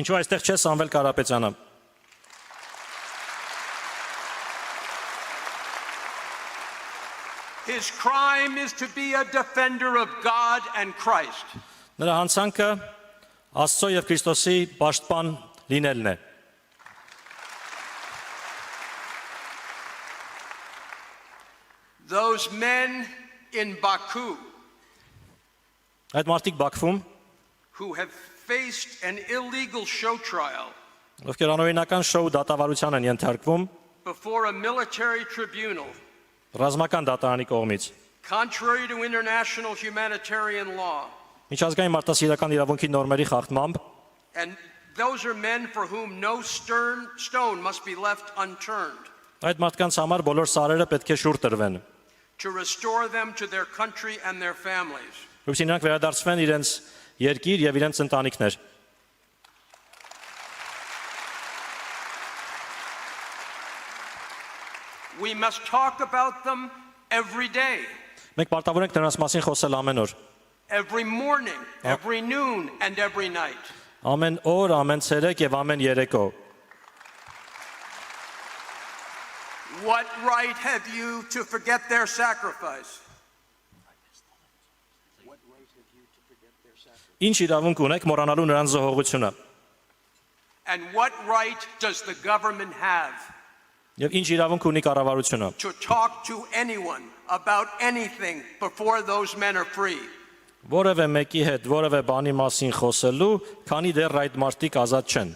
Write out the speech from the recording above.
Ինչու այստեղ չէ Սամվել Կարապետյանը։ His crime is to be a defender of God and Christ. Նրա հանցանքը Աստծո եւ Քրիստոսի պաշտպան լինելն է։ Those men in Baku Այդ մարդիկ Բաքվում, who have faced an illegal show trial ովքեր անօրինական շոու դատավարության են ենթարկվում before a military tribunal, ռազմական դատարանի կողմից, contrary to international humanitarian law, միջազգային մարդասիրական իրավունքի նորմերի խախտմամբ, and those are men for whom no stone must be left unturned, այդ մարդկանց համար բոլոր սարերը պետք է շուռ տրվեն, to restore them to their country and their families. որպեսզի նրանք վերադարձվեն իրենց երկիր եւ իրենց ընտանիքներ։ We must talk about them every day, Մենք պարտավոր ենք նրանց մասին խոսել ամեն օր, every morning, every noon, and every night. ամեն օր, ամեն ցերեկ եւ ամեն երեկո։ What right have you to forget their sacrifice? Ինչ իրավունք ունեք մոռանալու նրանց զոհողությունը։ And what right does the government have Եվ ինչ իրավունք ունի կառավարությունը։ to talk to anyone about anything before those men are free? Որևէ մեկի հետ որևէ բանի մասին խոսելու, քանի դեռ այդ մարդիկ ազատ չեն։